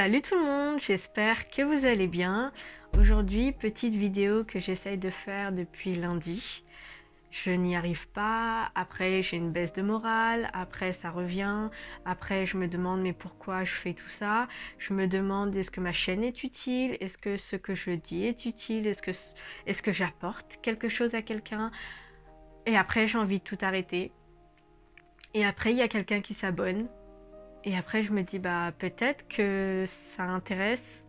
Salut tout le monde, j'espère que vous allez bien. Aujourd'hui, petite vidéo que j'essaye de faire depuis lundi. Je n'y arrive pas, après j'ai une baisse de morale, après ça revient, après je me demande mais pourquoi je fais tout ça, je me demande est-ce que ma chaîne est utile, est-ce que ce que je dis est utile, est-ce que j'apporte quelque chose à quelqu'un, et après j'ai envie de tout arrêter, et après il y a quelqu'un qui s'abonne. Et après, je me dis, bah, peut-être que ça intéresse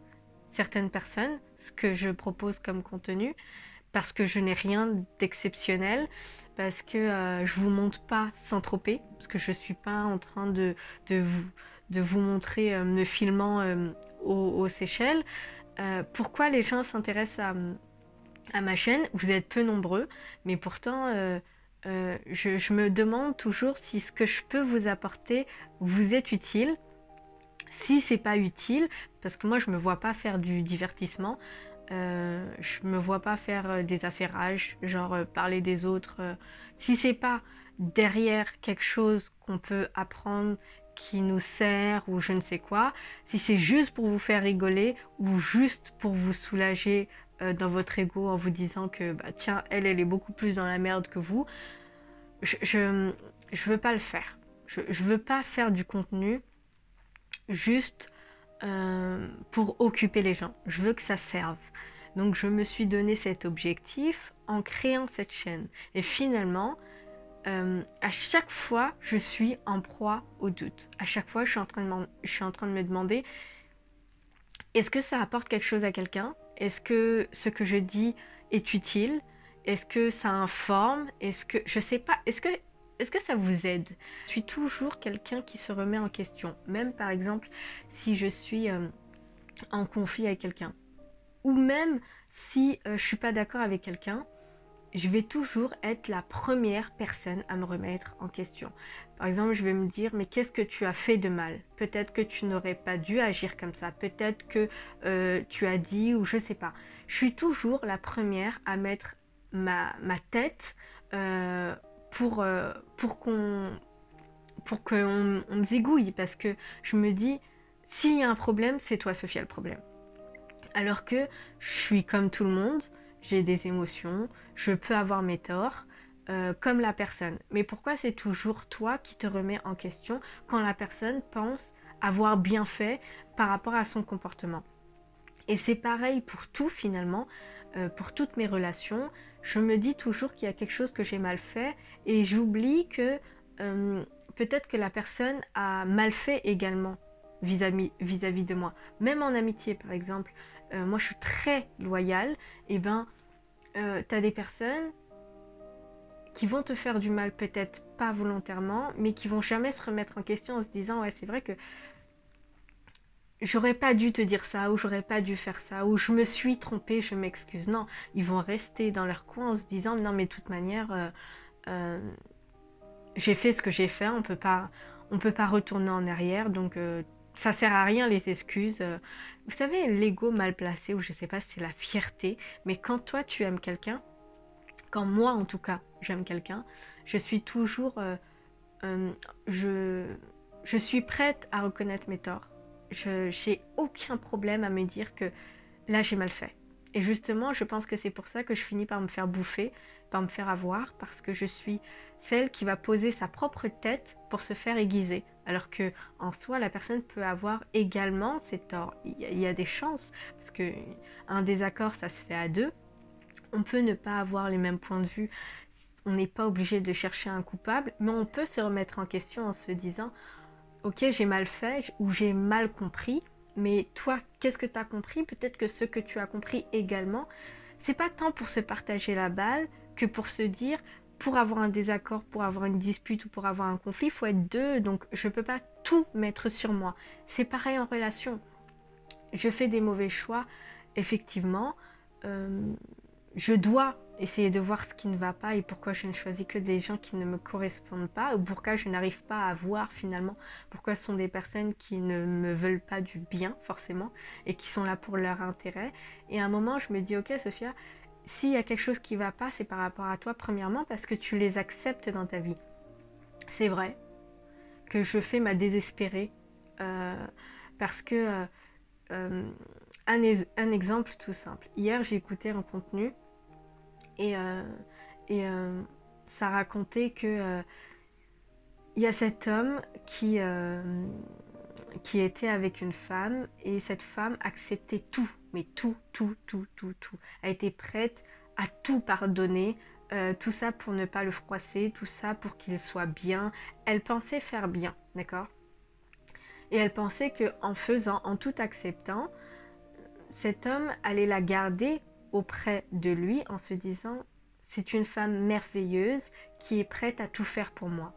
certaines personnes, ce que je propose comme contenu, parce que je n'ai rien d'exceptionnel, parce que je vous montre pas Saint-Tropez, parce que je suis pas en train de, vous, de vous montrer me filmant aux Seychelles. Pourquoi les gens s'intéressent à ma chaîne? Vous êtes peu nombreux, mais pourtant, je me demande toujours si ce que je peux vous apporter vous est utile. Si c'est pas utile, parce que moi je me vois pas faire du divertissement, je me vois pas faire des affairages, genre parler des autres. Si c'est pas derrière quelque chose qu'on peut apprendre, qui nous sert ou je ne sais quoi, si c'est juste pour vous faire rigoler ou juste pour vous soulager dans votre ego en vous disant que bah tiens elle est beaucoup plus dans la merde que vous, je veux pas le faire. Je veux pas faire du contenu juste pour occuper les gens. Je veux que ça serve. Donc je me suis donné cet objectif en créant cette chaîne. Et finalement, à chaque fois, je suis en proie au doute. À chaque fois, je suis en train de me demander, est-ce que ça apporte quelque chose à quelqu'un? Est-ce que ce que je dis est utile? Est-ce que ça informe? Est-ce que, je sais pas, est-ce que ça vous aide? Je suis toujours quelqu'un qui se remet en question. Même par exemple, si je suis en conflit avec quelqu'un. Ou même si je suis pas d'accord avec quelqu'un, je vais toujours être la première personne à me remettre en question. Par exemple, je vais me dire, mais qu'est-ce que tu as fait de mal? Peut-être que tu n'aurais pas dû agir comme ça. Peut-être que tu as dit ou je sais pas. Je suis toujours la première à mettre ma tête pour, pour qu'on me zigouille. Parce que je me dis, s'il y a un problème, c'est toi, Sophia, le problème. Alors que je suis comme tout le monde, j'ai des émotions, je peux avoir mes torts, comme la personne. Mais pourquoi c'est toujours toi qui te remets en question quand la personne pense avoir bien fait par rapport à son comportement? Et c'est pareil pour tout finalement, pour toutes mes relations. Je me dis toujours qu'il y a quelque chose que j'ai mal fait et j'oublie que peut-être que la personne a mal fait également vis-à-vis de moi. Même en amitié par exemple, moi je suis très loyale, et ben t'as des personnes qui vont te faire du mal, peut-être pas volontairement, mais qui vont jamais se remettre en question en se disant ouais c'est vrai que j'aurais pas dû te dire ça, ou j'aurais pas dû faire ça, ou je me suis trompée, je m'excuse. Non, ils vont rester dans leur coin en se disant non mais de toute manière euh, j'ai fait ce que j'ai fait, on peut pas retourner en arrière, donc ça sert à rien les excuses. Vous savez, l'ego mal placé, ou je sais pas si c'est la fierté, mais quand toi tu aimes quelqu'un, quand moi en tout cas j'aime quelqu'un, je suis toujours euh, je, je suis prête à reconnaître mes torts. Je j'ai aucun problème à me dire que là j'ai mal fait. Et justement, je pense que c'est pour ça que je finis par me faire bouffer, par me faire avoir, parce que je suis celle qui va poser sa propre tête pour se faire aiguiser. Alors que en soi, la personne peut avoir également ses torts. Il y a des chances, parce que un désaccord, ça se fait à deux. On peut ne pas avoir les mêmes points de vue. On n'est pas obligé de chercher un coupable, mais on peut se remettre en question en se disant ok, j'ai mal fait ou j'ai mal compris, mais toi, qu'est-ce que tu as compris? Peut-être que ce que tu as compris également, c'est pas tant pour se partager la balle que pour se dire, pour avoir un désaccord, pour avoir une dispute ou pour avoir un conflit, il faut être deux, donc je peux pas tout mettre sur moi. C'est pareil en relation. Je fais des mauvais choix, effectivement. Euh, je dois essayer de voir ce qui ne va pas et pourquoi je ne choisis que des gens qui ne me correspondent pas, ou pourquoi je n'arrive pas à voir finalement pourquoi ce sont des personnes qui ne me veulent pas du bien forcément et qui sont là pour leur intérêt. Et à un moment je me dis ok Sophia, s'il y a quelque chose qui ne va pas, c'est par rapport à toi premièrement parce que tu les acceptes dans ta vie. C'est vrai que je fais ma désespérée, parce que un exemple tout simple. Hier, j'ai écouté un contenu et, et ça racontait que il y a cet homme qui était avec une femme et cette femme acceptait tout, mais tout, tout, tout, tout, tout. Elle était prête à tout pardonner, tout ça pour ne pas le froisser, tout ça pour qu'il soit bien. Elle pensait faire bien, d'accord? Et elle pensait que en faisant, en tout acceptant, cet homme allait la garder auprès de lui en se disant c'est une femme merveilleuse qui est prête à tout faire pour moi.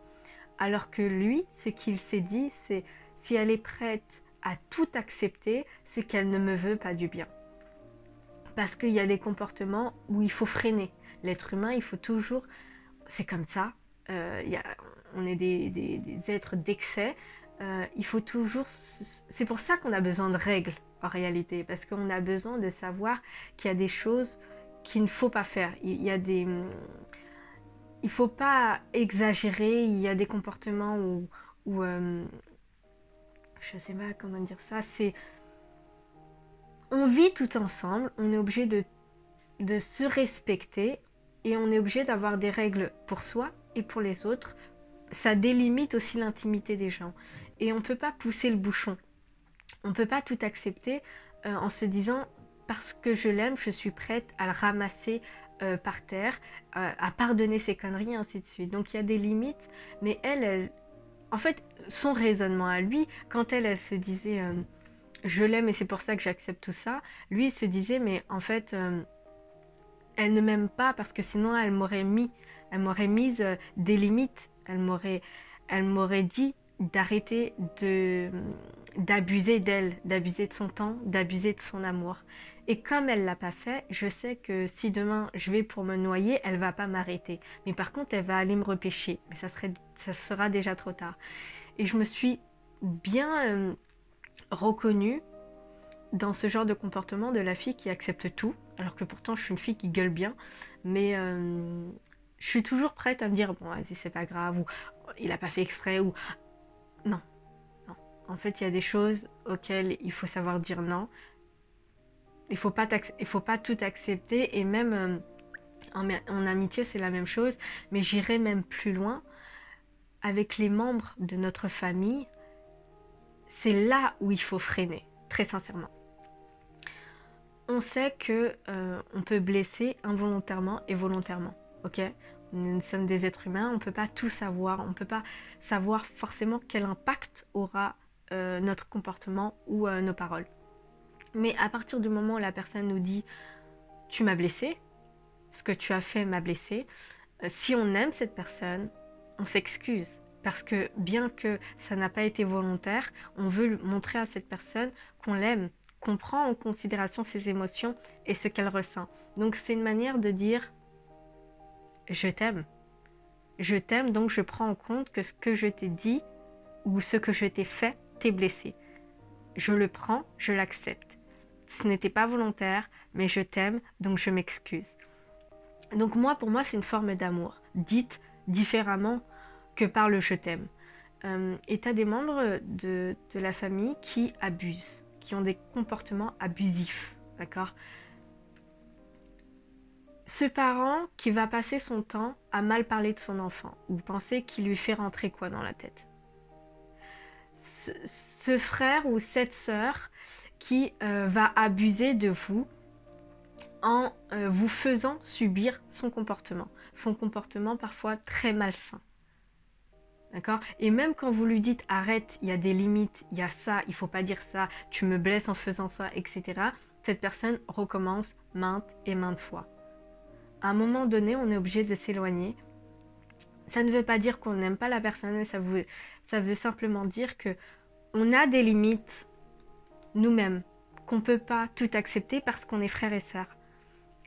Alors que lui, ce qu'il s'est dit, c'est si elle est prête à tout accepter, c'est qu'elle ne me veut pas du bien. Parce qu'il y a des comportements où il faut freiner. L'être humain, il faut toujours... C'est comme ça. On est des êtres d'excès. Il faut toujours... C'est pour ça qu'on a besoin de règles, en réalité. Parce qu'on a besoin de savoir qu'il y a des choses qu'il ne faut pas faire. Il y a des... Il faut pas exagérer. Il y a des comportements où je sais pas comment dire ça. C'est... On vit tout ensemble. On est obligé de se respecter. Et on est obligé d'avoir des règles pour soi et pour les autres. Ça délimite aussi l'intimité des gens. Et on ne peut pas pousser le bouchon. On ne peut pas tout accepter en se disant parce que je l'aime, je suis prête à le ramasser par terre, à pardonner ses conneries, ainsi de suite. Donc il y a des limites, mais en fait, son raisonnement à lui, quand elle se disait je l'aime et c'est pour ça que j'accepte tout ça, lui il se disait mais en fait elle ne m'aime pas parce que sinon elle m'aurait mise des limites, elle m'aurait dit d'arrêter d'abuser d'elle, d'abuser de son temps, d'abuser de son amour. Et comme elle l'a pas fait, je sais que si demain je vais pour me noyer, elle va pas m'arrêter. Mais par contre, elle va aller me repêcher. Mais ça sera déjà trop tard. Et je me suis bien reconnue dans ce genre de comportement de la fille qui accepte tout, alors que pourtant je suis une fille qui gueule bien, mais je suis toujours prête à me dire bon vas-y c'est pas grave, ou il a pas fait exprès, ou non, non. En fait il y a des choses auxquelles il faut savoir dire non, il faut pas tout accepter, et même en amitié c'est la même chose, mais j'irai même plus loin, avec les membres de notre famille, c'est là où il faut freiner, très sincèrement. On sait que on peut blesser involontairement et volontairement, ok? Nous sommes des êtres humains, on ne peut pas tout savoir, on ne peut pas savoir forcément quel impact aura notre comportement ou nos paroles. Mais à partir du moment où la personne nous dit « tu m'as blessé, ce que tu as fait m'a blessé », si on aime cette personne, on s'excuse. Parce que bien que ça n'a pas été volontaire, on veut montrer à cette personne qu'on l'aime, qu'on prend en considération ses émotions et ce qu'elle ressent. Donc c'est une manière de dire « je t'aime ». Je t'aime, donc je prends en compte que ce que je t'ai dit ou ce que je t'ai fait t'est blessé. Je le prends, je l'accepte. Ce n'était pas volontaire, mais je t'aime, donc je m'excuse. Donc pour moi, c'est une forme d'amour, dite différemment que par le je t'aime. Et tu as des membres de la famille qui abusent, qui ont des comportements abusifs, d'accord? Ce parent qui va passer son temps à mal parler de son enfant, ou penser qu'il lui fait rentrer quoi dans la tête. Ce frère ou cette sœur qui va abuser de vous en vous faisant subir son comportement parfois très malsain. D'accord? Et même quand vous lui dites arrête, il y a des limites, il y a ça, il faut pas dire ça, tu me blesses en faisant ça, etc. Cette personne recommence maintes et maintes fois. À un moment donné, on est obligé de s'éloigner. Ça ne veut pas dire qu'on n'aime pas la personne, ça veut simplement dire que on a des limites nous-mêmes, qu'on ne peut pas tout accepter parce qu'on est frères et sœurs.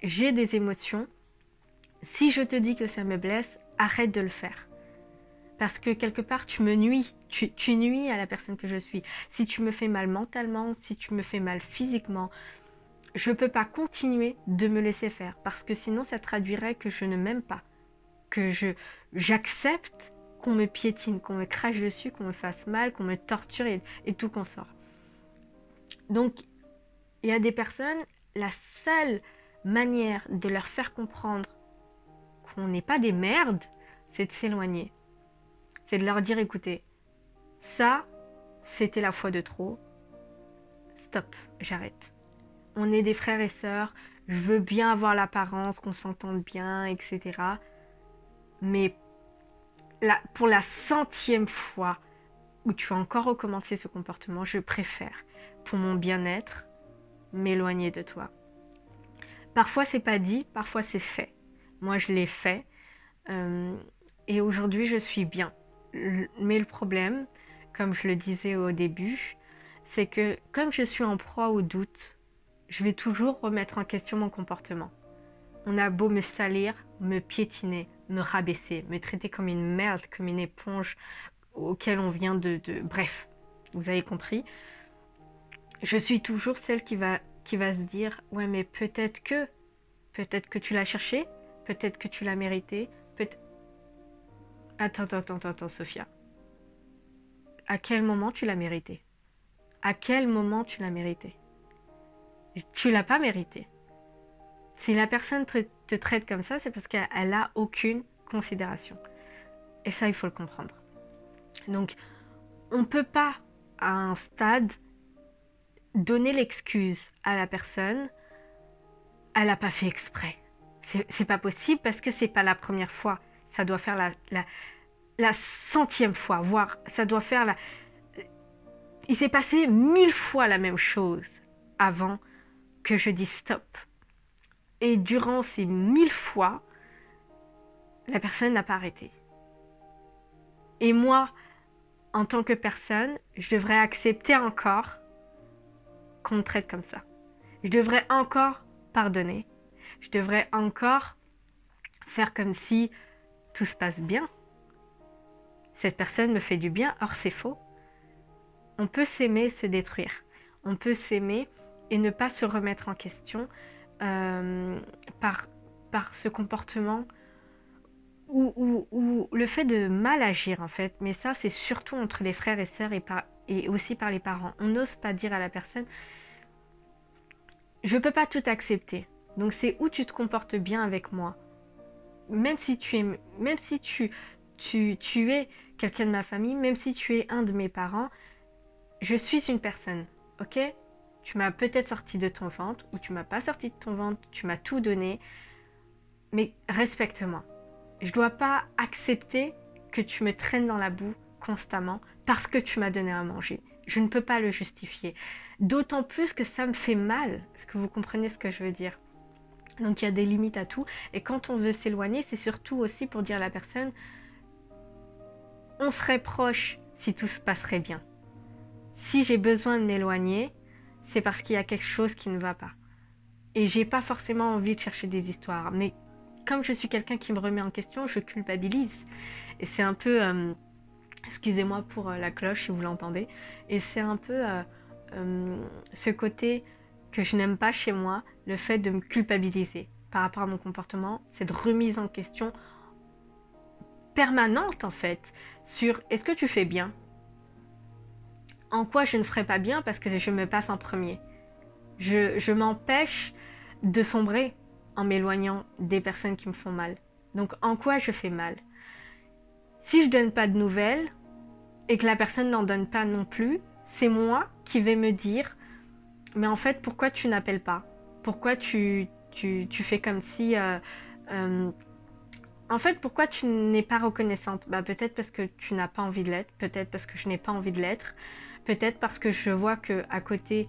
J'ai des émotions. Si je te dis que ça me blesse, arrête de le faire. Parce que quelque part, tu me nuis. Tu nuis à la personne que je suis. Si tu me fais mal mentalement, si tu me fais mal physiquement, je ne peux pas continuer de me laisser faire. Parce que sinon, ça traduirait que je ne m'aime pas. Que j'accepte qu'on me piétine, qu'on me crache dessus, qu'on me fasse mal, qu'on me torture et tout consort. Donc, Et à des personnes, la seule manière de leur faire comprendre qu'on n'est pas des merdes, c'est de s'éloigner. C'est de leur dire, écoutez, ça, c'était la fois de trop. Stop, j'arrête. On est des frères et sœurs, je veux bien avoir l'apparence, qu'on s'entende bien, etc. Mais pour la 100e fois où tu vas encore recommencer ce comportement, je préfère, pour mon bien-être, m'éloigner de toi. Parfois c'est pas dit, parfois c'est fait. Moi je l'ai fait et aujourd'hui je suis bien. Mais le problème, comme je le disais au début, c'est que comme je suis en proie au doute, je vais toujours remettre en question mon comportement. On a beau me salir, me piétiner, me rabaisser, me traiter comme une merde, comme une éponge auquel on vient de... Bref, vous avez compris. Je suis toujours celle qui va se dire « Ouais, mais peut-être que tu l'as cherché, peut-être que tu l'as mérité, peut-être... » Attends, Sophia. À quel moment tu l'as mérité? À quel moment tu l'as mérité? Tu l'as pas mérité. Si la personne te traite comme ça, c'est parce qu'elle a aucune considération. Et ça, il faut le comprendre. Donc, on ne peut pas, à un stade, donner l'excuse à la personne, elle n'a pas fait exprès. C'est pas possible parce que c'est pas la première fois. Ça doit faire la 100e fois, voire ça doit faire la... Il s'est passé 1000 fois la même chose avant que je dise stop. Et durant ces 1000 fois, la personne n'a pas arrêté. Et moi, en tant que personne, je devrais accepter encore qu'on me traite comme ça. Je devrais encore pardonner. Je devrais encore faire comme si tout se passe bien. Cette personne me fait du bien, or c'est faux. On peut s'aimer, se détruire. On peut s'aimer et ne pas se remettre en question par ce comportement ou le fait de mal agir en fait. Mais ça, c'est surtout entre les frères et sœurs et aussi par les parents. On n'ose pas dire à la personne « Je peux pas tout accepter. Donc c'est où tu te comportes bien avec moi. Même si tu es quelqu'un de ma famille, même si tu es un de mes parents, je suis une personne, ok? Tu m'as peut-être sorti de ton ventre ou tu m'as pas sorti de ton ventre, tu m'as tout donné, mais respecte-moi. Je dois pas accepter que tu me traînes dans la boue constamment parce que tu m'as donné à manger. Je ne peux pas le justifier. D'autant plus que ça me fait mal. Est-ce que vous comprenez ce que je veux dire? Donc il y a des limites à tout. Et quand on veut s'éloigner, c'est surtout aussi pour dire à la personne on serait proche si tout se passerait bien. Si j'ai besoin de m'éloigner, c'est parce qu'il y a quelque chose qui ne va pas. Et j'ai pas forcément envie de chercher des histoires. Mais comme je suis quelqu'un qui me remet en question, je culpabilise. Et c'est un peu... excusez-moi pour la cloche si vous l'entendez. Et c'est un peu ce côté que je n'aime pas chez moi, le fait de me culpabiliser par rapport à mon comportement, cette remise en question permanente en fait, sur est-ce que tu fais bien? En quoi je ne ferais pas bien parce que je me passe en premier. Je m'empêche de sombrer en m'éloignant des personnes qui me font mal. Donc en quoi je fais mal? Si je donne pas de nouvelles et que la personne n'en donne pas non plus, c'est moi qui vais me dire mais en fait pourquoi tu n'appelles pas? Pourquoi tu fais comme si... en fait, pourquoi tu n'es pas reconnaissante? Bah, peut-être parce que tu n'as pas envie de l'être, peut-être parce que je n'ai pas envie de l'être, peut-être parce que je vois que à côté...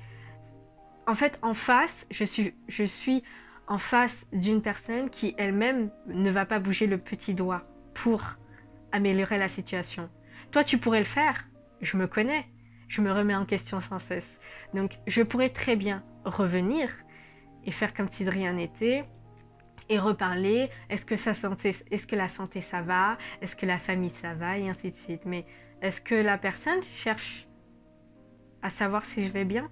En fait, en face, je suis en face d'une personne qui elle-même ne va pas bouger le petit doigt pour améliorer la situation. Toi, tu pourrais le faire. Je me connais. Je me remets en question sans cesse. Donc, je pourrais très bien revenir et faire comme si de rien n'était et reparler. Est-ce que la santé ça va? Est-ce que la famille ça va? Et ainsi de suite. Mais est-ce que la personne cherche à savoir si je vais bien?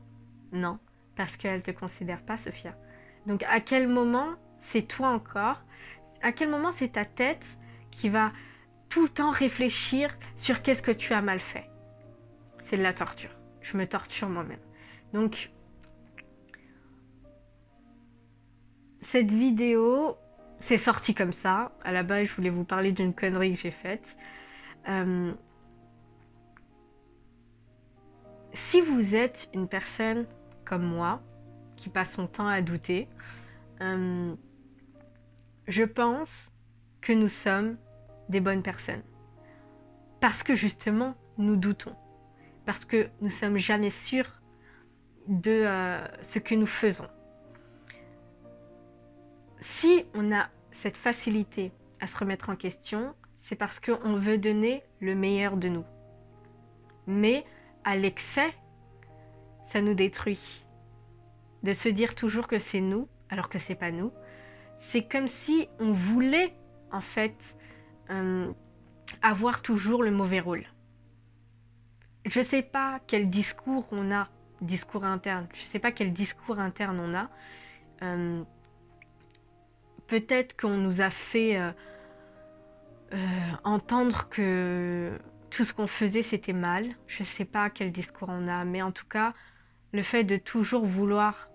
Non, parce qu'elle ne te considère pas, Sophia. Donc, à quel moment c'est toi encore? À quel moment c'est ta tête qui va tout le temps réfléchir sur qu'est-ce que tu as mal fait? C'est de la torture. Je me torture moi-même. Donc, cette vidéo, c'est sorti comme ça. À la base, je voulais vous parler d'une connerie que j'ai faite. Si vous êtes une personne comme moi, qui passe son temps à douter, je pense que nous sommes des bonnes personnes. Parce que justement, nous doutons. Parce que nous ne sommes jamais sûrs de ce que nous faisons. Si on a cette facilité à se remettre en question, c'est parce qu'on veut donner le meilleur de nous. Mais à l'excès, ça nous détruit. De se dire toujours que c'est nous, alors que c'est pas nous. C'est comme si on voulait, en fait, avoir toujours le mauvais rôle. Je ne sais pas quel discours on a, discours interne, je ne sais pas quel discours interne on a. Peut-être qu'on nous a fait entendre que tout ce qu'on faisait c'était mal. Je ne sais pas quel discours on a, mais en tout cas, le fait de toujours vouloir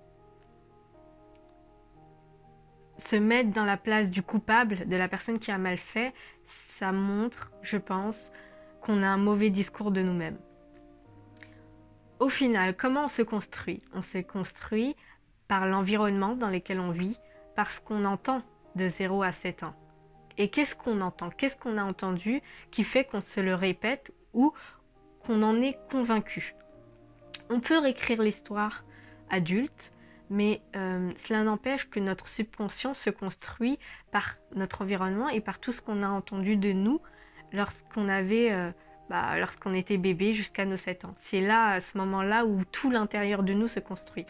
se mettre dans la place du coupable, de la personne qui a mal fait, ça montre, je pense, qu'on a un mauvais discours de nous-mêmes. Au final, comment on se construit? On se construit par l'environnement dans lequel on vit, parce qu'on entend de 0 à 7 ans. Et qu'est-ce qu'on entend? Qu'est-ce qu'on a entendu qui fait qu'on se le répète ou qu'on en est convaincu? On peut réécrire l'histoire adulte, mais cela n'empêche que notre subconscient se construit par notre environnement et par tout ce qu'on a entendu de nous lorsqu'on avait... lorsqu'on était bébé jusqu'à nos 7 ans. C'est là, à ce moment-là, où tout l'intérieur de nous se construit.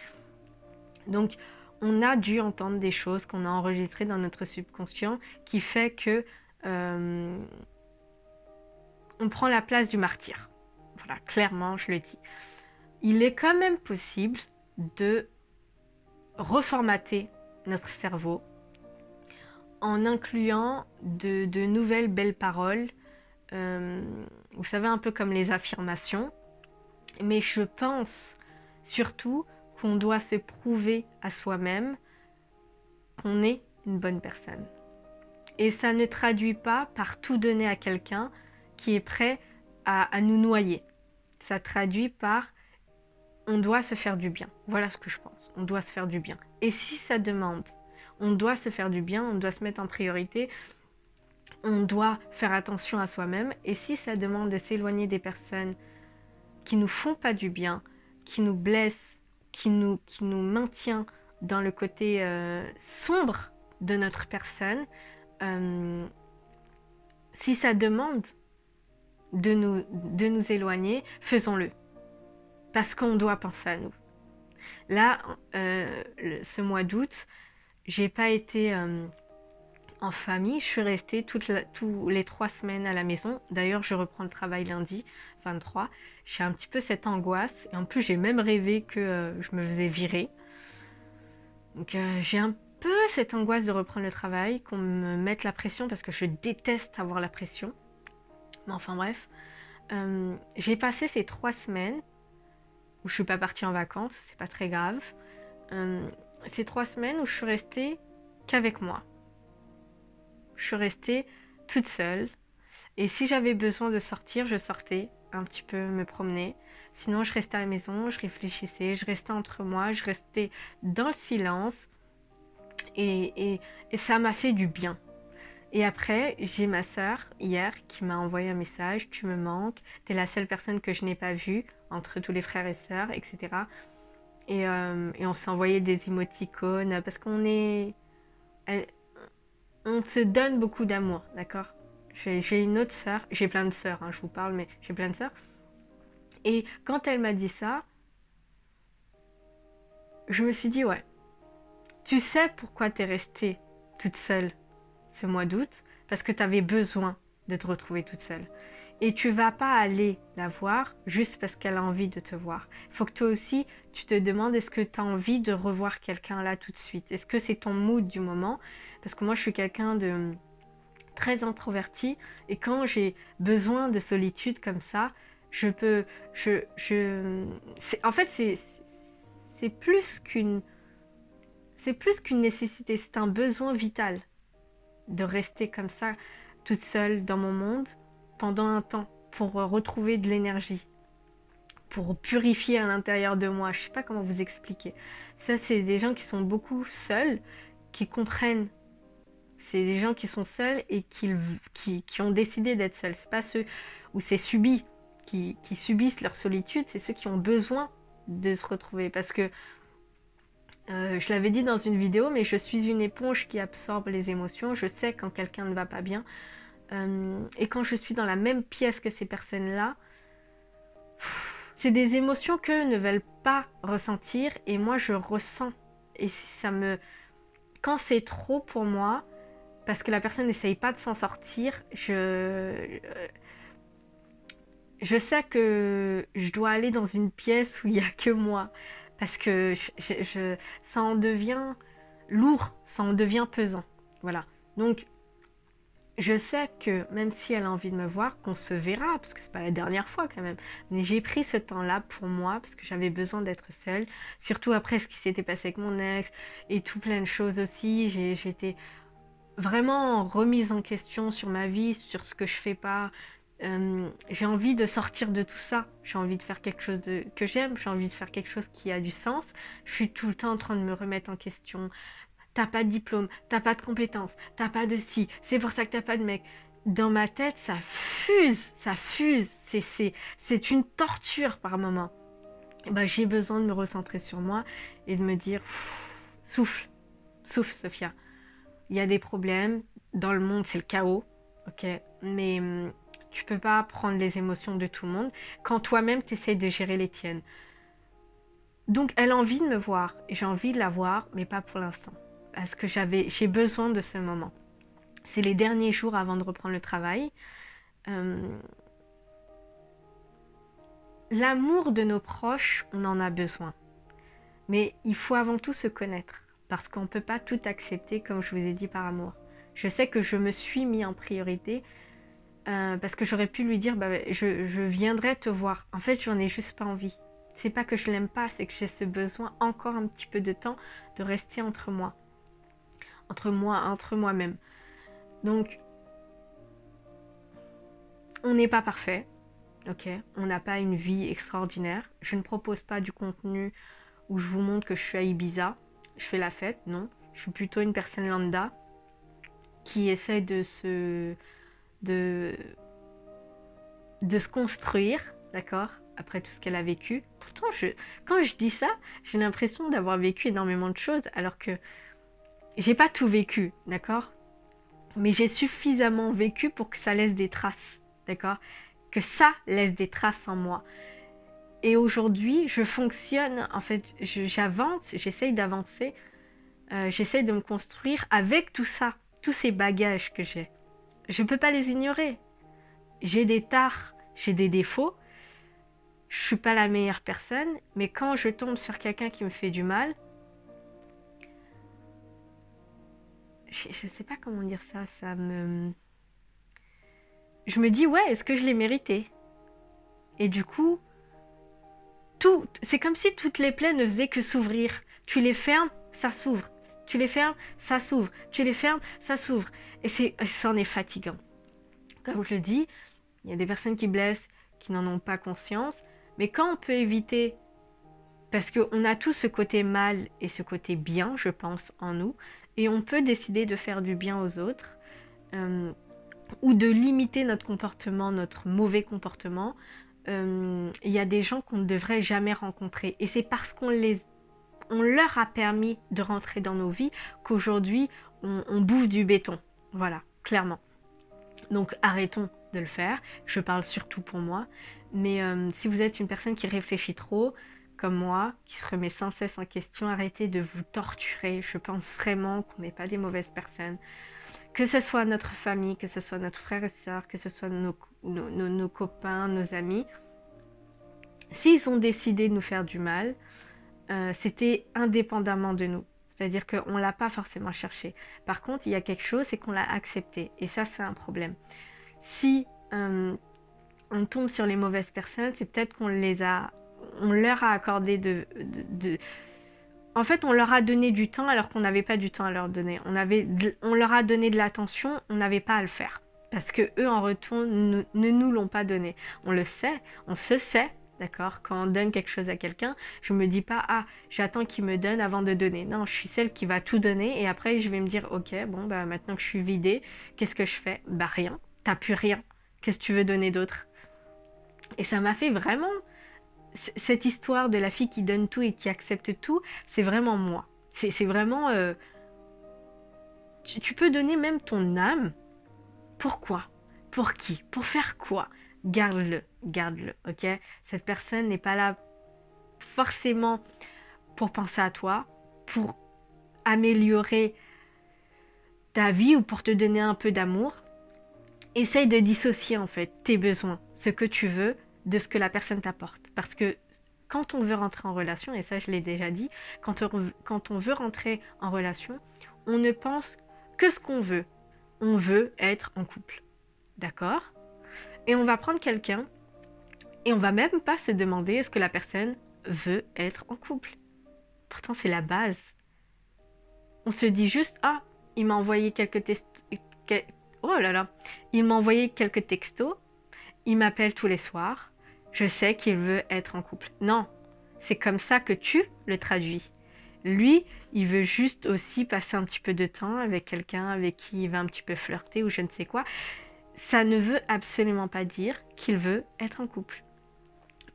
Donc, on a dû entendre des choses qu'on a enregistrées dans notre subconscient qui fait que on prend la place du martyr. Voilà, clairement, je le dis. Il est quand même possible de reformater notre cerveau en incluant de nouvelles belles paroles. Vous savez, un peu comme les affirmations. Mais je pense surtout qu'on doit se prouver à soi-même qu'on est une bonne personne. Et ça ne traduit pas par tout donner à quelqu'un qui est prêt à nous noyer. Ça traduit par on doit se faire du bien. Voilà ce que je pense. On doit se faire du bien. Et si ça demande, on doit se faire du bien, on doit se mettre en priorité, on doit faire attention à soi-même. Et si ça demande de s'éloigner des personnes qui nous font pas du bien, qui nous blessent, qui nous maintient dans le côté sombre de notre personne, si ça demande de nous éloigner, faisons-le. Parce qu'on doit penser à nous. Là, ce mois d'août, j'ai pas été en famille, je suis restée tous les 3 semaines à la maison. D'ailleurs, je reprends le travail lundi 23. J'ai un petit peu cette angoisse. Et en plus, j'ai même rêvé que je me faisais virer. Donc, j'ai un peu cette angoisse de reprendre le travail, qu'on me mette la pression parce que je déteste avoir la pression. Mais enfin bref, j'ai passé ces 3 semaines où je suis pas partie en vacances, c'est pas très grave. Ces 3 semaines où je suis restée qu'avec moi. Je suis restée toute seule. Et si j'avais besoin de sortir, je sortais un petit peu me promener. Sinon, je restais à la maison, je réfléchissais, je restais entre moi, je restais dans le silence. Et ça m'a fait du bien. Et après, j'ai ma sœur, hier, qui m'a envoyé un message. Tu me manques, t'es la seule personne que je n'ai pas vue, entre tous les frères et sœurs, etc. Et on s'est envoyé des émoticônes, parce qu'on est... on se donne beaucoup d'amour, d'accord? J'ai une autre sœur, j'ai plein de sœurs, hein, je vous parle, mais j'ai plein de sœurs. Et quand elle m'a dit ça, je me suis dit, ouais, tu sais pourquoi t'es restée toute seule ce mois d'août? Parce que t'avais besoin de te retrouver toute seule. Et tu vas pas aller la voir juste parce qu'elle a envie de te voir. Il faut que toi aussi, tu te demandes, est-ce que tu as envie de revoir quelqu'un là tout de suite? Est-ce que c'est ton mood du moment? Parce que moi, je suis quelqu'un de très introverti et quand j'ai besoin de solitude comme ça, je peux... en fait, c'est plus qu'une... c'est plus qu'une nécessité, c'est un besoin vital de rester comme ça, toute seule dans mon monde pendant un temps pour retrouver de l'énergie, pour purifier à l'intérieur de moi. Je sais pas comment vous expliquer. Ça, c'est des gens qui sont beaucoup seuls, qui comprennent. C'est des gens qui sont seuls et qui ont décidé d'être seuls. C'est pas ceux où c'est subi, qui subissent leur solitude, c'est ceux qui ont besoin de se retrouver. Parce que, je l'avais dit dans une vidéo, mais je suis une éponge qui absorbe les émotions. Je sais quand quelqu'un ne va pas bien. Et quand je suis dans la même pièce que ces personnes-là, c'est des émotions qu'eux ne veulent pas ressentir et moi je ressens. Et ça me... Quand c'est trop pour moi, parce que la personne n'essaye pas de s'en sortir, je sais que je dois aller dans une pièce où il n'y a que moi. Parce que ça en devient lourd, ça en devient pesant. Voilà. Donc, je sais que même si elle a envie de me voir, qu'on se verra, parce que c'est pas la dernière fois quand même. Mais j'ai pris ce temps-là pour moi, parce que j'avais besoin d'être seule. Surtout après ce qui s'était passé avec mon ex, et tout plein de choses aussi. J'étais vraiment remise en question sur ma vie, sur ce que je fais pas. J'ai envie de sortir de tout ça. J'ai envie de faire quelque chose que j'aime. J'ai envie de faire quelque chose qui a du sens. Je suis tout le temps en train de me remettre en question. T'as pas de diplôme, t'as pas de compétences, t'as pas de ci, c'est pour ça que t'as pas de mec. Dans ma tête, ça fuse, ça fuse. C'est une torture par moment. Et ben, j'ai besoin de me recentrer sur moi et de me dire, souffle, souffle, Sophia. Il y a des problèmes, dans le monde c'est le chaos, ok, mais tu peux pas prendre les émotions de tout le monde quand toi-même t'essayes de gérer les tiennes. Donc elle a envie de me voir, et j'ai envie de la voir, mais pas pour l'instant. Parce que j'ai besoin de ce moment. C'est les derniers jours avant de reprendre le travail. L'amour de nos proches, on en a besoin. Mais il faut avant tout se connaître. Parce qu'on ne peut pas tout accepter, comme je vous ai dit, par amour. Je sais que je me suis mis en priorité. Parce que j'aurais pu lui dire, bah, je viendrai te voir. En fait, j'en ai juste pas envie. C'est pas que je l'aime pas, c'est que j'ai ce besoin encore un petit peu de temps de rester entre moi. Entre moi-même. Donc, on n'est pas parfait, ok? On n'a pas une vie extraordinaire. Je ne propose pas du contenu où je vous montre que je suis à Ibiza, je fais la fête, non. Je suis plutôt une personne lambda qui essaie de se construire, d'accord? Après tout ce qu'elle a vécu. Pourtant, quand je dis ça, j'ai l'impression d'avoir vécu énormément de choses, alors que j'ai pas tout vécu, d'accord? Mais j'ai suffisamment vécu pour que ça laisse des traces, d'accord? Que ça laisse des traces en moi. Et aujourd'hui, je fonctionne, en fait, j'avance, j'essaye d'avancer, j'essaye de me construire avec tout ça, tous ces bagages que j'ai. Je ne peux pas les ignorer. J'ai des tares, j'ai des défauts, je suis pas la meilleure personne, mais quand je tombe sur quelqu'un qui me fait du mal, je sais pas comment dire ça, je me dis, ouais, est-ce que je l'ai mérité? Et du coup, c'est comme si toutes les plaies ne faisaient que s'ouvrir. Tu les fermes, ça s'ouvre. Tu les fermes, ça s'ouvre. Tu les fermes, ça s'ouvre. Et c'en est fatigant. Comme je le dis, il y a des personnes qui blessent, qui n'en ont pas conscience. Mais quand on peut éviter, parce qu'on a tous ce côté mal et ce côté bien, je pense, en nous, et on peut décider de faire du bien aux autres, ou de limiter notre comportement, notre mauvais comportement. Il y a des gens qu'on ne devrait jamais rencontrer. Et c'est parce qu'on leur a permis de rentrer dans nos vies qu'aujourd'hui, on bouffe du béton. Voilà, clairement. Donc arrêtons de le faire. Je parle surtout pour moi. Mais si vous êtes une personne qui réfléchit trop, comme moi, qui se remet sans cesse en question, arrêtez de vous torturer. Je pense vraiment qu'on n'est pas des mauvaises personnes. Que ce soit notre famille, que ce soit notre frère et soeur, que ce soit nos copains, nos amis, s'ils ont décidé de nous faire du mal, c'était indépendamment de nous. C'est-à-dire qu'on ne l'a pas forcément cherché. Par contre, il y a quelque chose, c'est qu'on l'a accepté. Et ça, c'est un problème. Si on tombe sur les mauvaises personnes, c'est peut-être qu'on leur a accordé En fait, on leur a donné du temps alors qu'on n'avait pas du temps à leur donner. On leur a donné de l'attention, on n'avait pas à le faire. Parce que eux, en retour, ne nous l'ont pas donné. On le sait, on se sait, d'accord? Quand on donne quelque chose à quelqu'un, je me dis pas, ah, j'attends qu'il me donne avant de donner. Non, je suis celle qui va tout donner et après, je vais me dire, ok, bon, bah maintenant que je suis vidée, qu'est-ce que je fais? Bah rien, t'as plus rien. Qu'est-ce que tu veux donner d'autre? Et ça m'a fait vraiment cette histoire de la fille qui donne tout et qui accepte tout, c'est vraiment moi. C'est vraiment... tu peux donner même ton âme. Pourquoi? Pour qui? Pour faire quoi? Garde-le, garde-le, ok? Cette personne n'est pas là forcément pour penser à toi, pour améliorer ta vie ou pour te donner un peu d'amour. Essaye de dissocier en fait tes besoins, ce que tu veux, de ce que la personne t'apporte. Parce que quand on veut rentrer en relation, et ça je l'ai déjà dit, quand on veut rentrer en relation, on ne pense que ce qu'on veut. On veut être en couple. D'accord? Et on va prendre quelqu'un et on va même pas se demander est-ce que la personne veut être en couple. Pourtant c'est la base. On se dit juste ah, il m'a envoyé quelques oh là là, il m'a envoyé quelques textos, il m'appelle tous les soirs, je sais qu'il veut être en couple. Non, c'est comme ça que tu le traduis. Lui, il veut juste aussi passer un petit peu de temps avec quelqu'un avec qui il va un petit peu flirter ou je ne sais quoi. Ça ne veut absolument pas dire qu'il veut être en couple.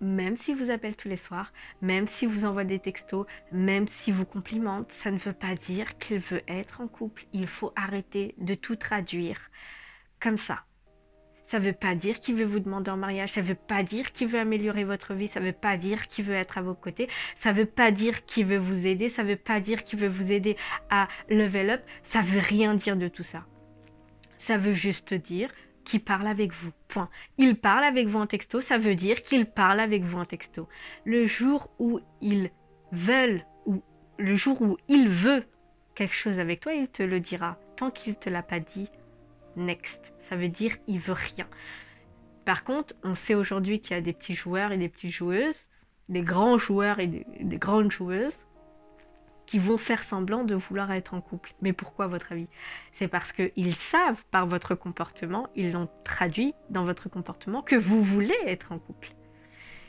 Même s'il vous appelle tous les soirs, même s'il vous envoie des textos, même s'il vous complimente, ça ne veut pas dire qu'il veut être en couple. Il faut arrêter de tout traduire comme ça. Ça ne veut pas dire qu'il veut vous demander en mariage, ça ne veut pas dire qu'il veut améliorer votre vie, ça ne veut pas dire qu'il veut être à vos côtés, ça ne veut pas dire qu'il veut vous aider, ça ne veut pas dire qu'il veut vous aider à level up, ça ne veut rien dire de tout ça. Ça veut juste dire qu'il parle avec vous, point. Il parle avec vous en texto, ça veut dire qu'il parle avec vous en texto. Le jour où ils veulent, ou le jour où il veut quelque chose avec toi, il te le dira. Tant qu'il ne te l'a pas dit, next. Ça veut dire il veut rien. Par contre, on sait aujourd'hui qu'il y a des petits joueurs et des petites joueuses, des grands joueurs et des grandes joueuses, qui vont faire semblant de vouloir être en couple. Mais pourquoi, à votre avis? C'est parce qu'ils savent par votre comportement, ils l'ont traduit dans votre comportement, que vous voulez être en couple.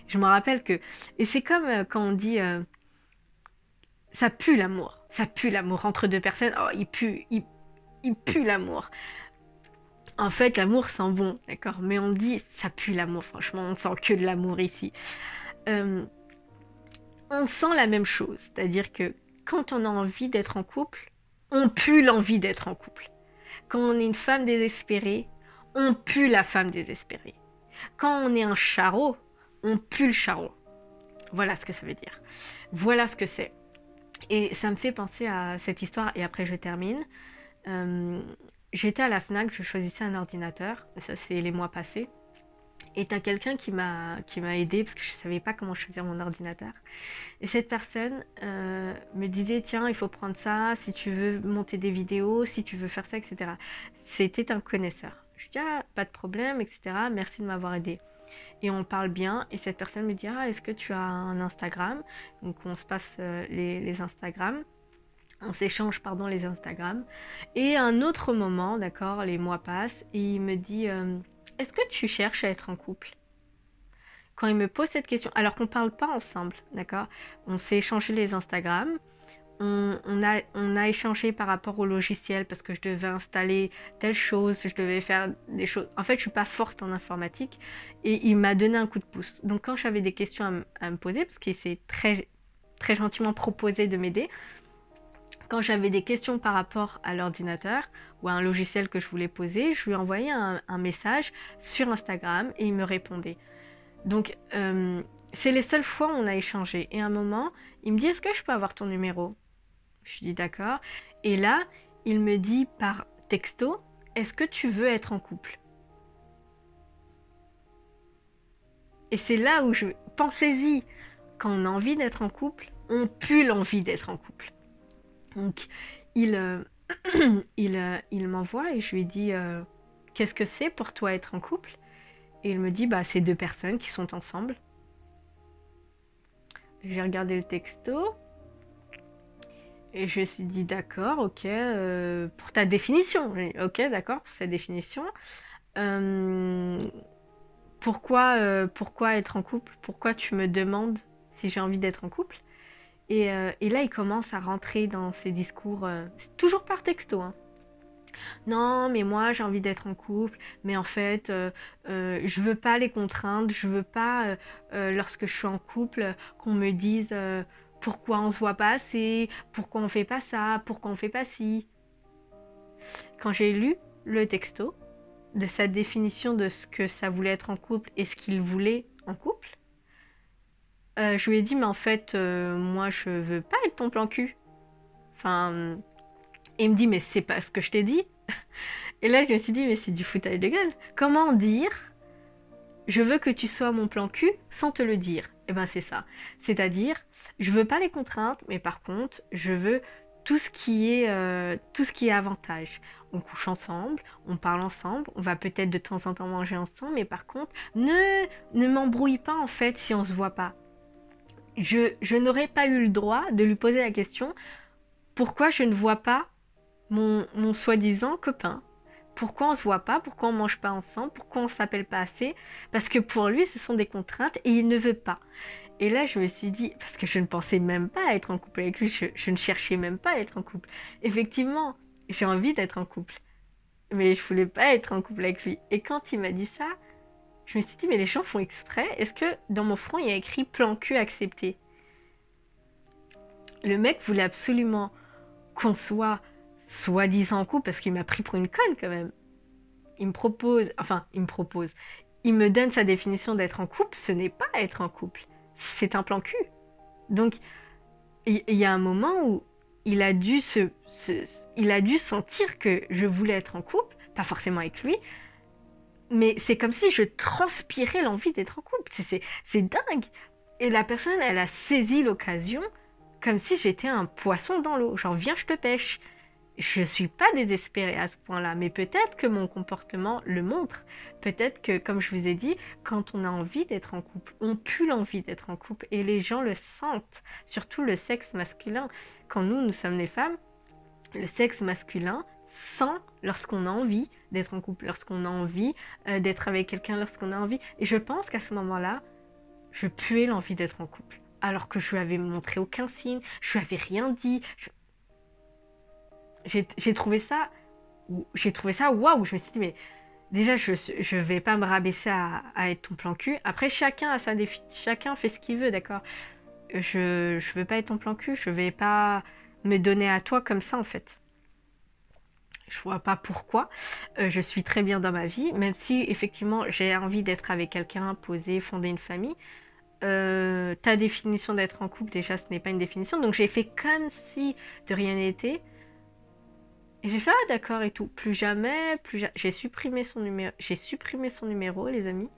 Je me rappelle que... Et c'est comme quand on dit... ça pue l'amour. Ça pue l'amour entre deux personnes. Oh, il pue l'amour. En fait, l'amour sent bon, d'accord? Mais on dit, ça pue l'amour, franchement, on ne sent que de l'amour ici. On sent la même chose, c'est-à-dire que quand on a envie d'être en couple, on pue l'envie d'être en couple. Quand on est une femme désespérée, on pue la femme désespérée. Quand on est un charreau, on pue le charreau. Voilà ce que ça veut dire. Voilà ce que c'est. Et ça me fait penser à cette histoire, et après je termine. J'étais à la FNAC, je choisissais un ordinateur, ça c'est les mois passés. Et t'as quelqu'un qui m'a aidé parce que je savais pas comment choisir mon ordinateur. Et cette personne me disait tiens, il faut prendre ça si tu veux monter des vidéos, si tu veux faire ça, etc. C'était un connaisseur. Je dis ah, pas de problème, etc. Merci de m'avoir aidé. Et on parle bien et cette personne me dit ah, est-ce que tu as un Instagram? Donc on se passe les Instagram. On s'échange pardon les Instagram. Et à un autre moment, d'accord, les mois passent et il me dit est-ce que tu cherches à être en couple? Quand il me pose cette question, alors qu'on ne parle pas ensemble, d'accord? On s'est échangé les Instagram, on a échangé par rapport au logiciel parce que je devais installer telle chose, je devais faire des choses. En fait, je ne suis pas forte en informatique et il m'a donné un coup de pouce. Donc quand j'avais des questions à me poser, parce qu'il s'est très, très gentiment proposé de m'aider, quand j'avais des questions par rapport à l'ordinateur ou à un logiciel que je voulais poser, je lui envoyais un message sur Instagram et il me répondait. Donc, c'est les seules fois où on a échangé. Et à un moment, il me dit, est-ce que je peux avoir ton numéro? Je lui dis, d'accord. Et là, il me dit par texto, est-ce que tu veux être en couple? Et c'est là où je... Pensez-y, quand on a envie d'être en couple, on pue l'envie d'être en couple. Donc, il m'envoie et je lui dis, qu'est-ce que c'est pour toi être en couple? Et il me dit, bah, c'est deux personnes qui sont ensemble. J'ai regardé le texto. Et je me suis dit, d'accord, ok, pour ta définition. J'ai dit, ok, d'accord, pour cette définition. Euh, pourquoi être en couple? Pourquoi tu me demandes si j'ai envie d'être en couple? Et là, il commence à rentrer dans ses discours, c'est toujours par texto, hein. Non, mais moi j'ai envie d'être en couple, mais en fait, je veux pas les contraintes, je veux pas, lorsque je suis en couple, qu'on me dise pourquoi on se voit pas assez, pourquoi on fait pas ça, pourquoi on fait pas ci. Quand j'ai lu le texto de sa définition de ce que ça voulait être en couple et ce qu'il voulait en couple, je lui ai dit, mais en fait, moi je veux pas être ton plan cul. Enfin, et il me dit, mais c'est pas ce que je t'ai dit. Et là, je me suis dit, mais c'est du foutage de gueule. Comment dire, je veux que tu sois mon plan cul sans te le dire? Eh ben, c'est ça. C'est-à-dire, je veux pas les contraintes, mais par contre, je veux tout ce qui est avantage. On couche ensemble, on parle ensemble, on va peut-être de temps en temps manger ensemble, mais par contre, ne m'embrouille pas en fait si on se voit pas. Je n'aurais pas eu le droit de lui poser la question pourquoi je ne vois pas mon soi-disant copain. Pourquoi on se voit pas? Pourquoi on mange pas ensemble? Pourquoi on s'appelle pas assez? Parce que pour lui, ce sont des contraintes et il ne veut pas. Et là, je me suis dit, parce que je ne pensais même pas être en couple avec lui, je ne cherchais même pas à être en couple. Effectivement, j'ai envie d'être en couple, mais je voulais pas être en couple avec lui. Et quand il m'a dit ça, je me suis dit, mais les gens font exprès. Est-ce que dans mon front, il y a écrit plan cul accepté? Le mec voulait absolument qu'on soit soi-disant en couple parce qu'il m'a pris pour une conne quand même. Il me donne sa définition d'être en couple, ce n'est pas être en couple, c'est un plan cul. Donc, il y a un moment où il a dû sentir que je voulais être en couple, pas forcément avec lui, mais c'est comme si je transpirais l'envie d'être en couple. C'est dingue. Et la personne, elle a saisi l'occasion comme si j'étais un poisson dans l'eau. Genre, viens, je te pêche. Je suis pas désespérée à ce point-là, mais peut-être que mon comportement le montre. Peut-être que, comme je vous ai dit, quand on a envie d'être en couple, on pue l'envie d'être en couple et les gens le sentent, surtout le sexe masculin. Quand nous sommes des femmes, le sexe masculin sent lorsqu'on a envie d'être en couple, lorsqu'on a envie d'être avec quelqu'un, lorsqu'on a envie. Et je pense qu'à ce moment-là, je puais l'envie d'être en couple. Alors que je lui avais montré aucun signe, je lui avais rien dit. J'ai trouvé ça waouh. Je me suis dit, mais déjà, je vais pas me rabaisser à être ton plan cul. Après, chacun chacun fait ce qu'il veut, d'accord? Je veux pas être ton plan cul, je vais pas me donner à toi comme ça, en fait. Je vois pas pourquoi. Je suis très bien dans ma vie, même si, effectivement, j'ai envie d'être avec quelqu'un, poser, fonder une famille. Ta définition d'être en couple, déjà, ce n'est pas une définition. Donc, j'ai fait comme si de rien n'était. Et j'ai fait, ah d'accord et tout. Plus jamais, j'ai supprimé son numéro, les amis.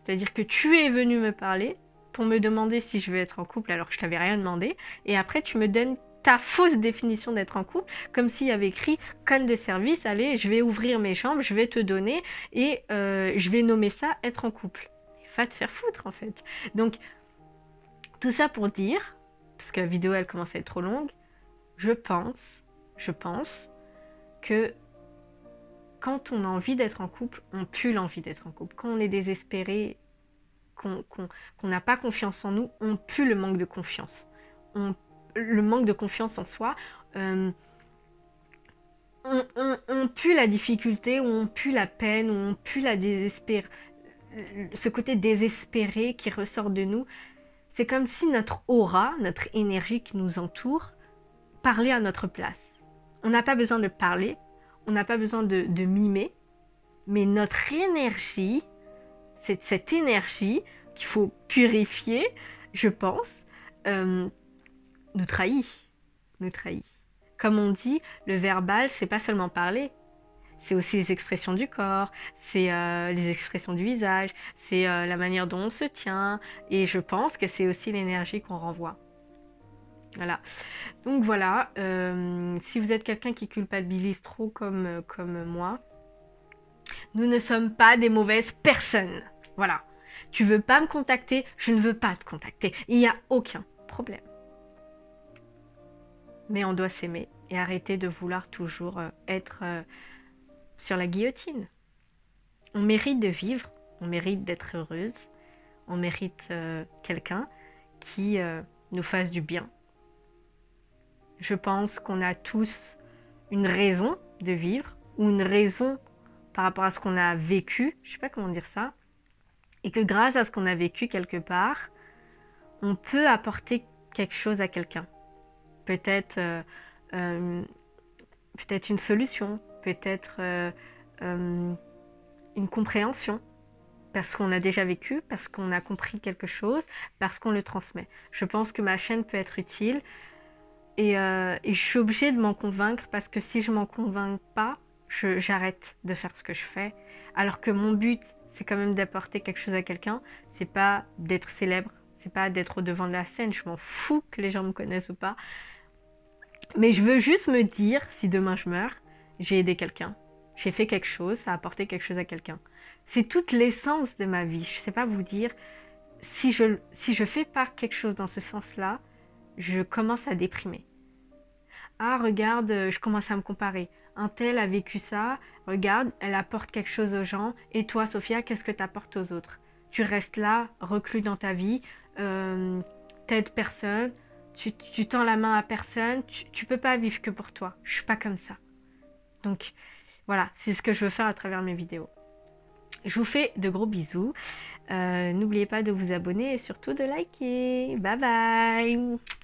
C'est-à-dire que tu es venu me parler pour me demander si je veux être en couple alors que je t'avais rien demandé. Et après, tu me donnes ta fausse définition d'être en couple, comme s'il y avait écrit conne de service, allez, je vais ouvrir mes chambres, je vais te donner et je vais nommer ça être en couple. Va te faire foutre en fait. Donc, tout ça pour dire, parce que la vidéo elle commence à être trop longue, je pense que quand on a envie d'être en couple, on pue l'envie d'être en couple. Quand on est désespéré, qu'on n'a pas confiance en nous, on pue le manque de confiance. Le manque de confiance en soi, on pue la difficulté, ou on pue la peine, ou on pue ce côté désespéré qui ressort de nous. C'est comme si notre aura, notre énergie qui nous entoure, parlait à notre place. On n'a pas besoin de parler, on n'a pas besoin de mimer, mais notre énergie, c'est cette énergie qu'il faut purifier, je pense, nous trahit. Comme on dit, le verbal, c'est pas seulement parler, c'est aussi les expressions du corps, c'est les expressions du visage, c'est la manière dont on se tient, et je pense que c'est aussi l'énergie qu'on renvoie. Voilà. Donc voilà, si vous êtes quelqu'un qui culpabilise trop comme moi, nous ne sommes pas des mauvaises personnes. Voilà. Tu veux pas me contacter, je ne veux pas te contacter. Il n'y a aucun problème. mais on doit s'aimer et arrêter de vouloir toujours être sur la guillotine. On mérite de vivre, on mérite d'être heureuse, on mérite quelqu'un qui nous fasse du bien. Je pense qu'on a tous une raison de vivre ou une raison par rapport à ce qu'on a vécu, je ne sais pas comment dire ça, et que grâce à ce qu'on a vécu quelque part, on peut apporter quelque chose à quelqu'un. Peut-être peut-être une solution, peut-être une compréhension, parce qu'on a déjà vécu, parce qu'on a compris quelque chose, parce qu'on le transmet. Je pense que ma chaîne peut être utile et je suis obligée de m'en convaincre parce que si je m'en convainc pas, j'arrête de faire ce que je fais. Alors que mon but, c'est quand même d'apporter quelque chose à quelqu'un, c'est pas d'être célèbre, c'est pas d'être au devant de la scène, je m'en fous que les gens me connaissent ou pas. Mais je veux juste me dire, si demain je meurs, j'ai aidé quelqu'un, j'ai fait quelque chose, ça a apporté quelque chose à quelqu'un. C'est toute l'essence de ma vie. Je sais pas vous dire, si je fais pas quelque chose dans ce sens-là, je commence à déprimer. Ah, regarde, je commence à me comparer. Un tel a vécu ça, regarde, elle apporte quelque chose aux gens. Et toi, Sophia, qu'est-ce que tu apportes aux autres? Tu restes là, reclus dans ta vie, t'aides personne, tu tends la main à personne, tu peux pas vivre que pour toi. Je suis pas comme ça. Donc, voilà, c'est ce que je veux faire à travers mes vidéos. Je vous fais de gros bisous. N'oubliez pas de vous abonner et surtout de liker. Bye bye!